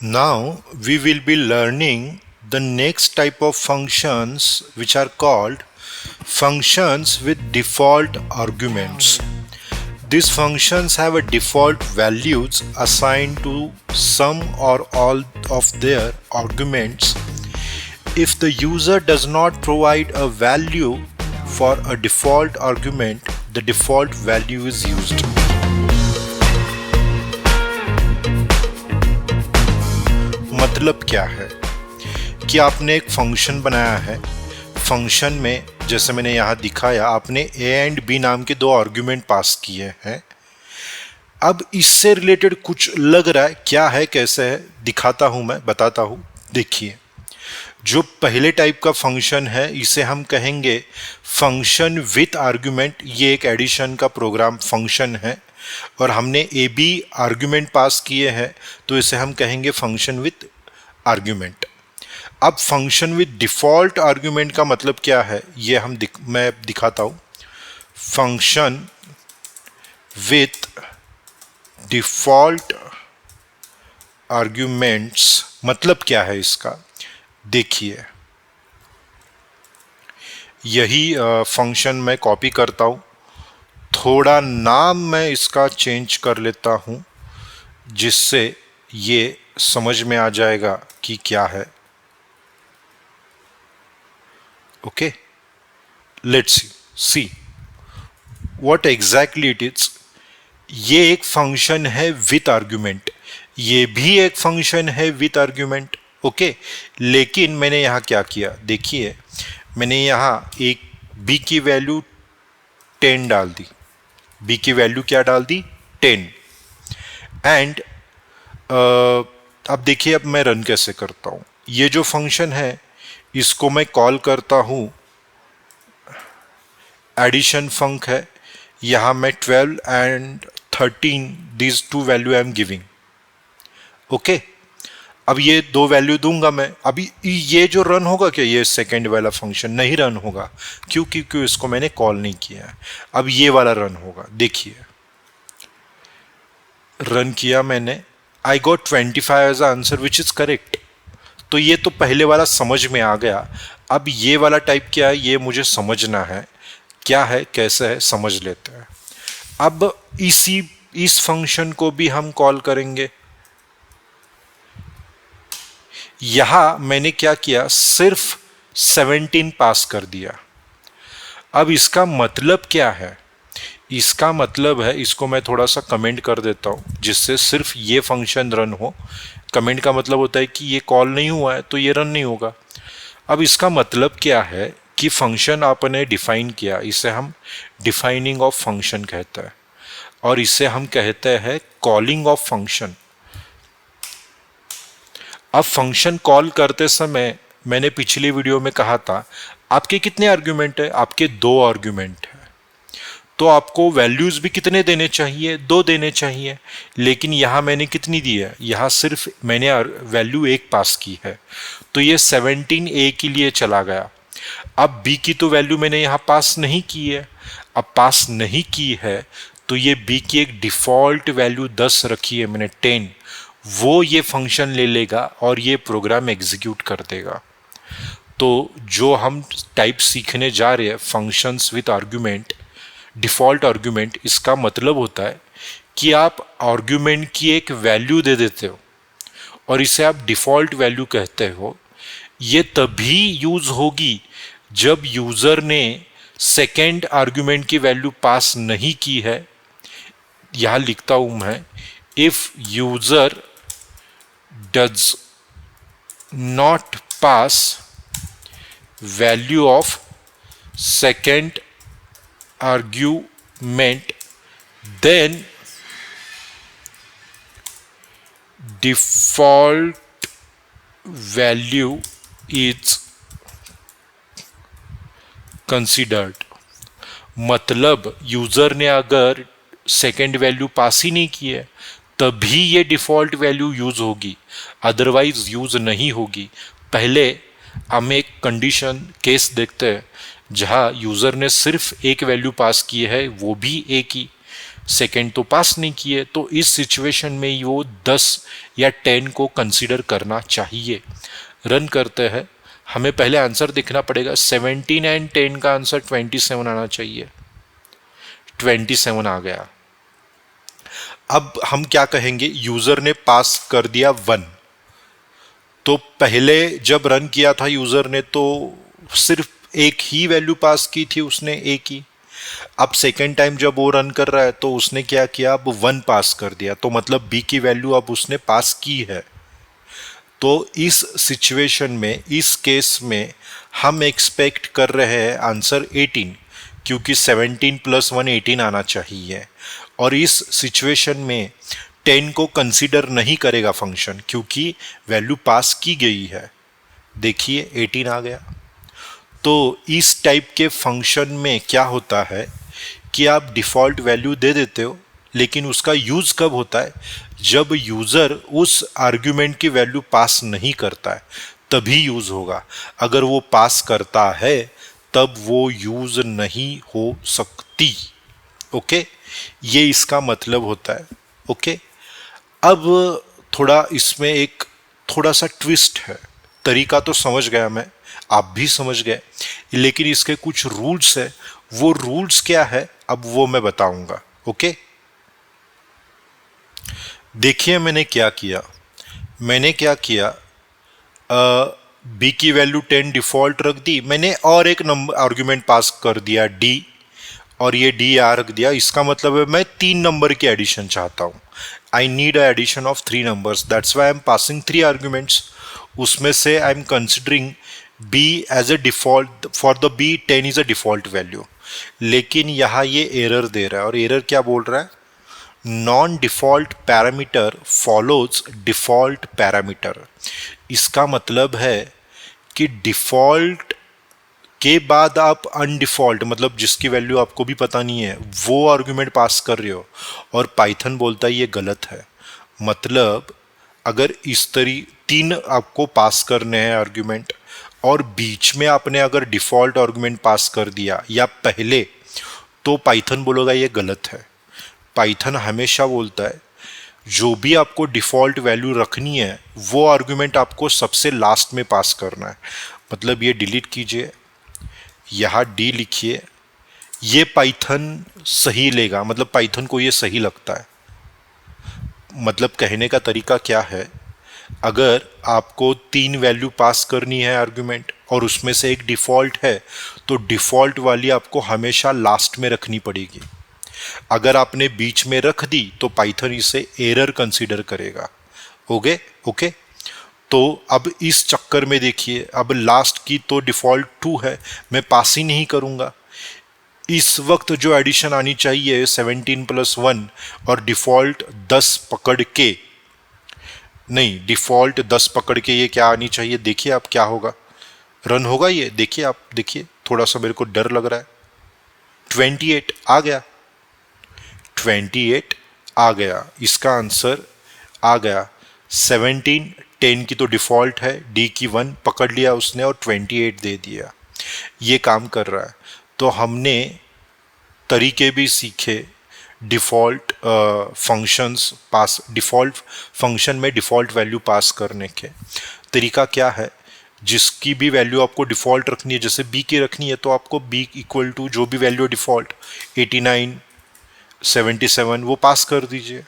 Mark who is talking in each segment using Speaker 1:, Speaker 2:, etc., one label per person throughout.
Speaker 1: Now we will be learning the next type of functions which are called functions with default arguments. These functions have a default values assigned to some or all of their arguments. If the user does not provide a value for a default argument, the default value is used. मतलब क्या है कि आपने एक function बनाया है। Function में जैसे मैंने यहाँ दिखाया, आपने a एंड b नाम के दो आर्ग्यूमेंट पास किए हैं। अब इससे रिलेटेड कुछ लग रहा है, क्या है कैसे है दिखाता हूँ, मैं बताता हूँ। देखिए, जो पहले टाइप का फंक्शन है इसे हम कहेंगे फंक्शन विथ आर्ग्यूमेंट। ये एक एडिशन का प्रोग्राम फंक्शन है और हमने ए बी आर्ग्यूमेंट पास किए हैं, तो इसे हम कहेंगे फंक्शन विथ आर्ग्यूमेंट। अब फंक्शन विथ डिफॉल्ट आर्ग्यूमेंट का मतलब क्या है, ये मैं दिखाता हूँ। फंक्शन विथ डिफॉल्ट आर्ग्यूमेंट्स मतलब क्या है इसका, देखिए। यही फंक्शन मैं कॉपी करता हूँ, थोड़ा नाम मैं इसका चेंज कर लेता हूँ जिससे ये समझ में आ जाएगा कि क्या है। Okay, let's see what exactly it is. ये एक फंक्शन है विथ आर्ग्यूमेंट, ये भी एक फंक्शन है विथ आर्ग्यूमेंट। ओके, लेकिन मैंने यहाँ क्या किया, देखिए, मैंने यहाँ एक b की वैल्यू 10 डाल दी। b की वैल्यू क्या डाल दी, 10। एंड अब देखिए, अब मैं रन कैसे करता हूँ। ये जो फंक्शन है इसको मैं कॉल करता हूँ, एडिशन फंक है। यहाँ मैं 12 and 13 these two value I am giving. Okay, अब ये दो वैल्यू दूंगा मैं। अभी ये जो रन होगा क्या, ये सेकेंड वाला फंक्शन नहीं रन होगा, क्योंकि इसको मैंने कॉल नहीं किया है। अब ये वाला रन होगा, देखिए, रन किया मैंने, I got 25 as answer which is correct. तो ये तो पहले वाला समझ में आ गया। अब ये वाला टाइप क्या है ये मुझे समझना है, क्या है कैसे है समझ लेते हैं। अब इस फंक्शन को भी हम कॉल करेंगे। यहां मैंने क्या किया, सिर्फ 17 पास कर दिया। अब इसका मतलब क्या है, इसका मतलब है, इसको मैं थोड़ा सा कमेंट कर देता हूं जिससे सिर्फ ये फंक्शन रन हो। कमेंट का मतलब होता है कि ये कॉल नहीं हुआ है तो ये रन नहीं होगा। अब इसका मतलब क्या है कि फंक्शन आपने डिफाइन किया, इसे हम डिफाइनिंग ऑफ फंक्शन कहते हैं और इसे हम कहते हैं कॉलिंग ऑफ फंक्शन। अब फंक्शन कॉल करते समय मैंने पिछली वीडियो में कहा था, आपके कितने आर्ग्यूमेंट है, आपके दो आर्ग्यूमेंट है, तो आपको वैल्यूज भी कितने देने चाहिए, दो देने चाहिए। लेकिन यहां मैंने कितनी दी है, यहां सिर्फ मैंने वैल्यू एक पास की है, तो ये 17 ए के लिए चला गया। अब बी की तो वैल्यू मैंने यहां पास नहीं की है। अब पास नहीं की है तो ये बी की एक डिफॉल्ट वैल्यू 10 रखी है मैंने, 10, वो ये फंक्शन ले लेगा और ये प्रोग्राम एग्जीक्यूट कर देगा। तो जो हम टाइप सीखने जा रहे हैं functions with argument, default argument, इसका मतलब होता है कि आप आर्ग्यूमेंट की एक वैल्यू दे देते हो और इसे आप डिफॉल्ट वैल्यू कहते हो। ये तभी यूज होगी जब यूजर ने सेकेंड आर्ग्यूमेंट की वैल्यू पास नहीं की है। यहां लिखता हूं मैं, if user does not pass value of second argument, then default value is considered। मतलब यूजर ने अगर सेकेंड वैल्यू पास ही नहीं की है तभी ये डिफॉल्ट वैल्यू यूज होगी, अदरवाइज यूज नहीं होगी। पहले हम एक कंडीशन केस देखते हैं जहां यूजर ने सिर्फ एक वैल्यू पास की है, वो भी ए की, सेकेंड तो पास नहीं किए, तो इस सिचुएशन में वो 10 या 10 को कंसीडर करना चाहिए। रन करते हैं, हमें पहले आंसर देखना पड़ेगा। 17 एंड 10 का आंसर 27 आना चाहिए। 27 आ गया। अब हम क्या कहेंगे, यूजर ने पास कर दिया 1। तो पहले जब रन किया था यूजर ने तो सिर्फ एक ही वैल्यू पास की थी, उसने एक ही। अब सेकेंड टाइम जब वो रन कर रहा है तो उसने क्या किया, अब 1 पास कर दिया, तो मतलब बी की वैल्यू अब उसने पास की है। तो इस सिचुएशन में, इस केस में हम एक्सपेक्ट कर रहे हैं आंसर 18, क्योंकि 17 + 1 18 आना चाहिए। और इस सिचुएशन में 10 को कंसीडर नहीं करेगा फंक्शन, क्योंकि वैल्यू पास की गई है। देखिए 18 आ गया। तो इस टाइप के फंक्शन में क्या होता है कि आप डिफ़ॉल्ट वैल्यू दे देते हो, लेकिन उसका यूज़ कब होता है, जब यूज़र उस आर्ग्यूमेंट की वैल्यू पास नहीं करता है, तभी यूज़ होगा। अगर वो पास करता है तब वो यूज़ नहीं हो सकती। ओके, ये इसका मतलब होता है। ओके, अब थोड़ा इसमें एक थोड़ा सा ट्विस्ट है। तरीका तो समझ गया मैं, आप भी समझ गए, लेकिन इसके कुछ रूल्स है। वो रूल्स क्या है अब वो मैं बताऊंगा। ओके, देखिए मैंने क्या किया, बी की वैल्यू 10 डिफॉल्ट रख दी मैंने, और एक नंबर आर्ग्यूमेंट पास कर दिया डी, और ये डी यहाँ रख दिया। इसका मतलब है मैं 3 नंबर की एडिशन चाहता हूँ। I need a addition of 3 numbers, that's why I am passing 3 arguments. उसमें से I am considering b as a default, for the b 10 is a default value. लेकिन यहाँ ये एरर दे रहा है, और एरर क्या बोल रहा है, non default parameter follows default parameter. इसका मतलब है कि डिफॉल्ट के बाद आप अनडिफॉल्ट, मतलब जिसकी वैल्यू आपको भी पता नहीं है, वो आर्ग्यूमेंट पास कर रहे हो, और पाइथन बोलता है ये गलत है। मतलब अगर इस 3 आपको पास करने हैं आर्ग्यूमेंट, और बीच में आपने अगर डिफॉल्ट आर्ग्यूमेंट पास कर दिया या पहले, तो पाइथन बोलेगा ये गलत है। पाइथन हमेशा बोलता है जो भी आपको डिफॉल्ट वैल्यू रखनी है वो आर्ग्यूमेंट आपको सबसे लास्ट में पास करना है। मतलब ये डिलीट कीजिए, यहाँ डी लिखिए, ये पाइथन सही लेगा, मतलब पाइथन को ये सही लगता है। मतलब कहने का तरीका क्या है, अगर आपको 3 वैल्यू पास करनी है आर्ग्यूमेंट, और उसमें से एक डिफ़ॉल्ट है, तो डिफ़ॉल्ट वाली आपको हमेशा लास्ट में रखनी पड़ेगी। अगर आपने बीच में रख दी तो पाइथन इसे एरर कंसीडर करेगा। ओके, तो अब इस चक्कर में देखिए, अब लास्ट की तो डिफ़ॉल्ट 2 है, मैं पास ही नहीं करूँगा। इस वक्त जो एडिशन आनी चाहिए 17 + 1, और डिफ़ॉल्ट 10 पकड़ के, नहीं, डिफ़ॉल्ट 10 पकड़ के ये क्या आनी चाहिए, देखिए आप क्या होगा, रन होगा ये, देखिए आप, देखिए थोड़ा सा मेरे को डर लग रहा है। 28 आ गया, 28 आ गया, इसका आंसर आ गया। 17 10 की तो डिफ़ॉल्ट है, डी की 1 पकड़ लिया उसने और 28 दे दिया, ये काम कर रहा है। तो हमने तरीके भी सीखे डिफ़ॉल्ट फंक्शंस पास, डिफ़ॉल्ट फंक्शन में डिफ़ॉल्ट वैल्यू पास करने के तरीका क्या है। जिसकी भी वैल्यू आपको डिफ़ॉल्ट रखनी है, जैसे b की रखनी है, तो आपको b = जो भी वैल्यू डिफ़ॉल्ट 89 77 वो पास कर दीजिए।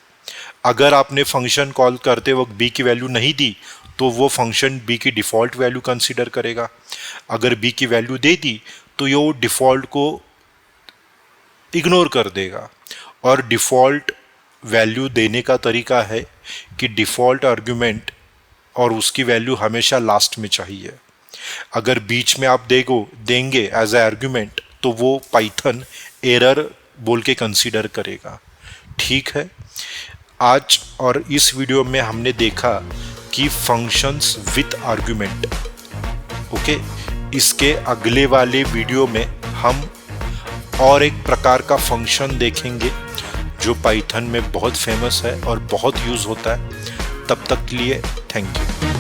Speaker 1: अगर आपने फंक्शन कॉल करते वक्त b की वैल्यू नहीं दी तो वो फंक्शन b की डिफ़ॉल्ट वैल्यू कंसीडर करेगा। अगर b की वैल्यू दे दी तो ये डिफ़ॉल्ट को इग्नोर कर देगा। और डिफ़ॉल्ट वैल्यू देने का तरीका है कि डिफ़ॉल्ट आर्ग्यूमेंट और उसकी वैल्यू हमेशा लास्ट में चाहिए। अगर बीच में आप देंगे एज ए आर्ग्यूमेंट तो वो पाइथन एरर बोल के कंसीडर करेगा। ठीक है, आज और इस वीडियो में हमने देखा कि फंक्शंस विथ आर्ग्यूमेंट। ओके, इसके अगले वाले वीडियो में हम और एक प्रकार का फंक्शन देखेंगे जो पाइथन में बहुत फेमस है और बहुत यूज़ होता है। तब तक के लिए थैंक यू।